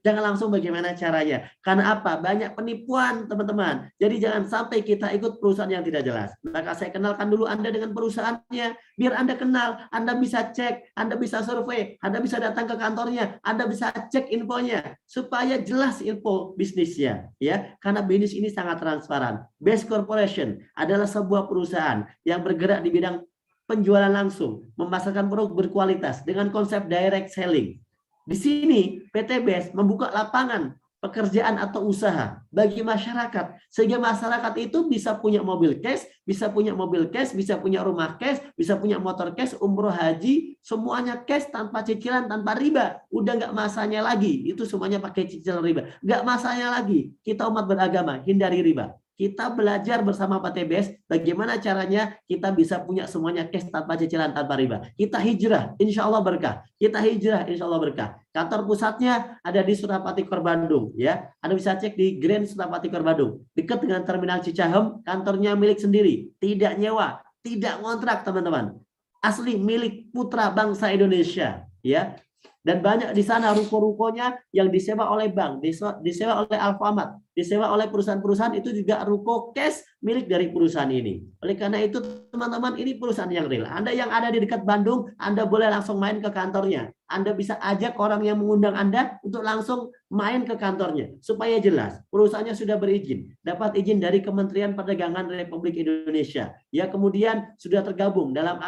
Jangan langsung bagaimana caranya. Karena apa? Banyak penipuan, teman-teman. Jadi jangan sampai kita ikut perusahaan yang tidak jelas. Maka saya kenalkan dulu Anda dengan perusahaannya. Biar Anda kenal, Anda bisa cek, Anda bisa survei, Anda bisa datang ke kantornya, Anda bisa cek infonya. Supaya jelas info bisnisnya. Ya, karena bisnis ini sangat transparan. Best Corporation adalah sebuah perusahaan yang bergerak di bidang penjualan langsung, memasarkan produk berkualitas dengan konsep direct selling. Di sini PT BES membuka lapangan pekerjaan atau usaha bagi masyarakat sehingga masyarakat itu bisa punya mobil cash, bisa punya mobil cash, bisa punya rumah cash, bisa punya motor cash, umroh haji, semuanya cash tanpa cicilan, tanpa riba. Udah nggak masanya lagi, itu semuanya pakai cicilan riba. Nggak masanya lagi. Kita umat beragama, hindari riba. Kita belajar bersama PTBS bagaimana caranya kita bisa punya semuanya cash tanpa cicilan, tanpa riba. Kita hijrah, insya Allah berkah. Kita hijrah, insya Allah berkah. Kantor pusatnya ada di Surapati Kor Bandung, ya. Anda bisa cek di Grand Surapati Kor Bandung, dekat dengan Terminal Cicahem. Kantornya milik sendiri, tidak nyewa, tidak ngontrak, teman-teman. Asli milik putra bangsa Indonesia, ya. Dan banyak di sana ruko-rukonya yang disewa oleh bank, disewa oleh Alfamart, disewa oleh perusahaan-perusahaan, itu juga ruko cash milik dari perusahaan ini. Oleh karena itu, teman-teman, ini perusahaan yang real. Anda yang ada di dekat Bandung, Anda boleh langsung main ke kantornya. Anda bisa ajak orang yang mengundang Anda untuk langsung main ke kantornya. Supaya jelas, perusahaannya sudah berizin. Dapat izin dari Kementerian Perdagangan Republik Indonesia. Ya, kemudian sudah tergabung dalam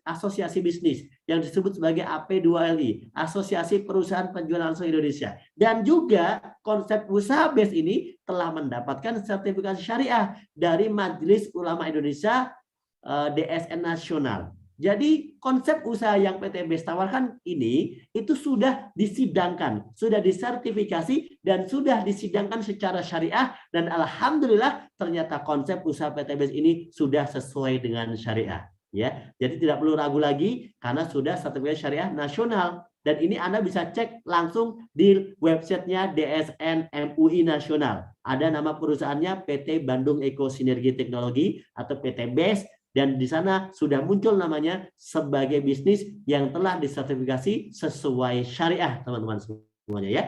asosiasi bisnis yang disebut sebagai AP2LI, Asosiasi Perusahaan Penjualan Langsung Indonesia. Dan juga konsep usaha BES ini telah mendapatkan sertifikasi syariah dari Majelis Ulama Indonesia, DSN Nasional. Jadi konsep usaha yang PT BES tawarkan ini itu sudah disidangkan, sudah disertifikasi, dan sudah disidangkan secara syariah, dan alhamdulillah ternyata konsep usaha PT BES ini sudah sesuai dengan syariah. Ya, jadi tidak perlu ragu lagi karena sudah sertifikasi syariah nasional. Dan ini Anda bisa cek langsung di websitenya DSN MUI Nasional. Ada nama perusahaannya PT Bandung Eko Sinergi Teknologi atau PT BES. Dan di sana sudah muncul namanya sebagai bisnis yang telah disertifikasi sesuai syariah, teman-teman semuanya, ya.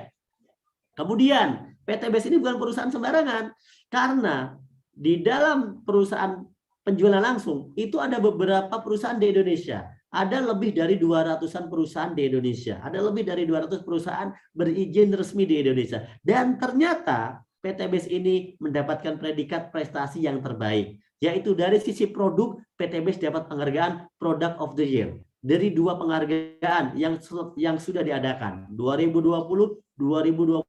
Kemudian PT BES ini bukan perusahaan sembarangan, karena di dalam perusahaan penjualan langsung itu ada beberapa perusahaan di Indonesia. Ada lebih dari 200-an perusahaan di Indonesia. Ada lebih dari 200 perusahaan berizin resmi di Indonesia. Dan ternyata PT BES ini mendapatkan predikat prestasi yang terbaik. Yaitu dari sisi produk, PT BES dapat penghargaan Product of the Year. Dari 2 penghargaan yang sudah diadakan, 2020, 2022.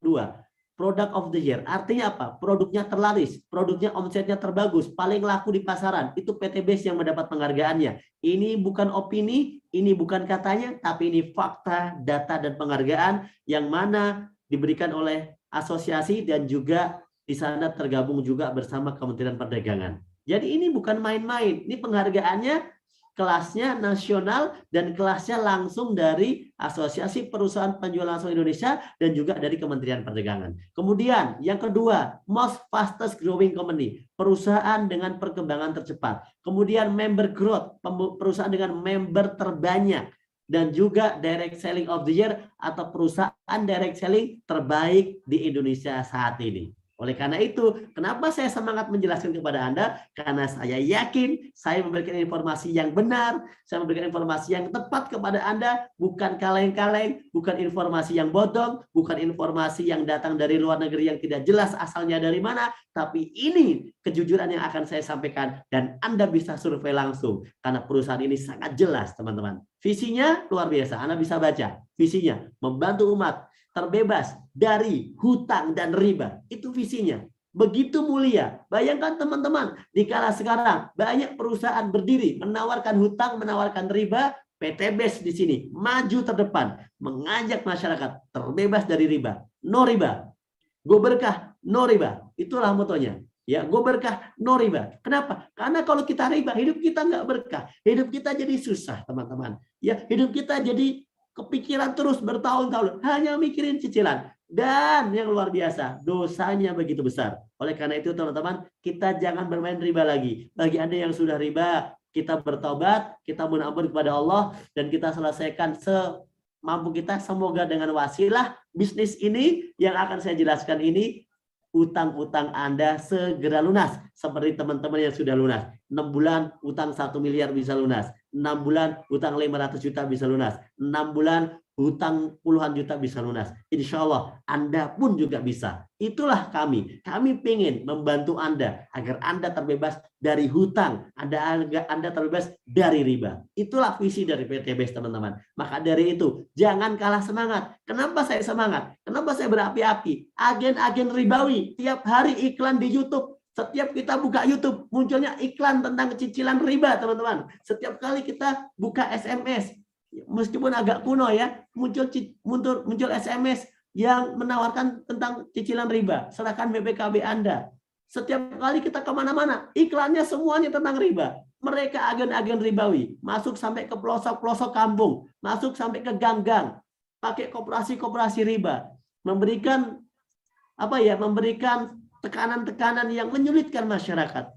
Product of the Year. Artinya apa? Produknya terlaris, produknya omsetnya terbagus, paling laku di pasaran. Itu PT BES yang mendapat penghargaannya. Ini bukan opini, ini bukan katanya, tapi ini fakta, data, dan penghargaan yang mana diberikan oleh asosiasi dan juga di sana tergabung juga bersama Kementerian Perdagangan. Jadi ini bukan main-main. Ini penghargaannya kelasnya nasional dan kelasnya langsung dari Asosiasi Perusahaan Penjualan Langsung Indonesia dan juga dari Kementerian Perdagangan. Kemudian yang kedua, most fastest growing company, perusahaan dengan perkembangan tercepat. Kemudian member growth, perusahaan dengan member terbanyak. Dan juga direct selling of the year atau perusahaan direct selling terbaik di Indonesia saat ini. Oleh karena itu, kenapa saya semangat menjelaskan kepada Anda? Karena saya yakin saya memberikan informasi yang benar, saya memberikan informasi yang tepat kepada Anda, bukan kaleng-kaleng, bukan informasi yang bodong, bukan informasi yang datang dari luar negeri yang tidak jelas asalnya dari mana, tapi ini kejujuran yang akan saya sampaikan dan Anda bisa survei langsung karena perusahaan ini sangat jelas, teman-teman. Visinya luar biasa, Anda bisa baca. Visinya membantu umat terbebas dari hutang dan riba. Itu visinya. Begitu mulia. Bayangkan teman-teman, di kala sekarang banyak perusahaan berdiri menawarkan hutang, menawarkan riba. PT BES di sini maju terdepan, mengajak masyarakat terbebas dari riba. No riba. Go berkah, no riba. Itulah motonya. Ya, go berkah, no riba. Kenapa? Karena kalau kita riba, hidup kita nggak berkah. Hidup kita jadi susah, teman-teman. Ya, hidup kita jadi kepikiran terus bertahun-tahun hanya mikirin cicilan, dan yang luar biasa dosanya begitu besar. Oleh karena itu teman-teman, kita jangan bermain riba lagi. Bagi Anda yang sudah riba, kita bertobat, kita mohon ampun kepada Allah, dan kita selesaikan mampu kita. Semoga dengan wasilah bisnis ini yang akan saya jelaskan ini, utang-utang Anda segera lunas. Seperti teman-teman yang sudah lunas. 6 bulan utang 1 miliar bisa lunas. 6 bulan utang 500 juta bisa lunas. 6 bulan hutang puluhan juta bisa lunas. Insya Allah Anda pun juga bisa. Itulah kami. Kami ingin membantu Anda agar Anda terbebas dari hutang. Anda terbebas dari riba. Itulah visi dari PTBS, teman-teman. Maka dari itu, jangan kalah semangat. Kenapa saya semangat? Kenapa saya berapi-api? Agen-agen ribawi tiap hari iklan di YouTube. Setiap kita buka YouTube, munculnya iklan tentang cicilan riba, teman-teman. Setiap kali kita buka SMS, meskipun agak kuno ya, muncul SMS yang menawarkan tentang cicilan riba. Serahkan BPKB Anda. Setiap kali kita kemana-mana, iklannya semuanya tentang riba. Mereka agen-agen ribawi, masuk sampai ke pelosok-pelosok kampung, masuk sampai ke gang-gang, pakai koperasi-koperasi riba, memberikan tekanan-tekanan yang menyulitkan masyarakat.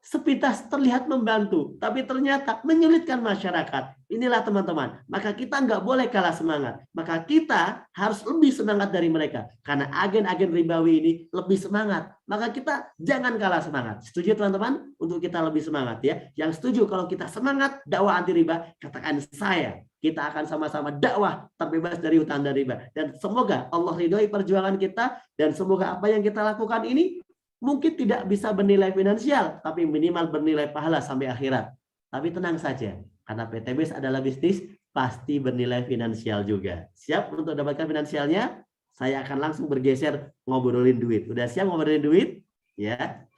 Sepintas terlihat membantu, tapi ternyata menyulitkan masyarakat. Inilah teman-teman, maka kita nggak boleh kalah semangat. Maka kita harus lebih semangat dari mereka. Karena agen-agen ribawi ini lebih semangat. Maka kita jangan kalah semangat. Setuju teman-teman? Untuk kita lebih semangat ya. Yang setuju kalau kita semangat dakwah anti riba, katakan saya. Kita akan sama-sama dakwah terbebas dari hutang dan riba. Dan semoga Allah ridhoi perjuangan kita. Dan semoga apa yang kita lakukan ini mungkin tidak bisa bernilai finansial, tapi minimal bernilai pahala sampai akhirat. Tapi tenang saja, karena PTBS adalah bisnis, pasti bernilai finansial juga. Siap untuk dapatkan finansialnya? Saya akan langsung bergeser ngobrolin duit. Udah siap ngobrolin duit? Ya.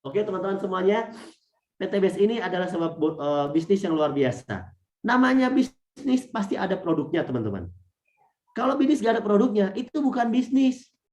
Oke teman-teman semuanya, PTBS ini adalah sebuah bisnis yang luar biasa. Namanya bisnis pasti ada produknya teman-teman. Kalau bisnis gak ada produknya, itu bukan bisnis.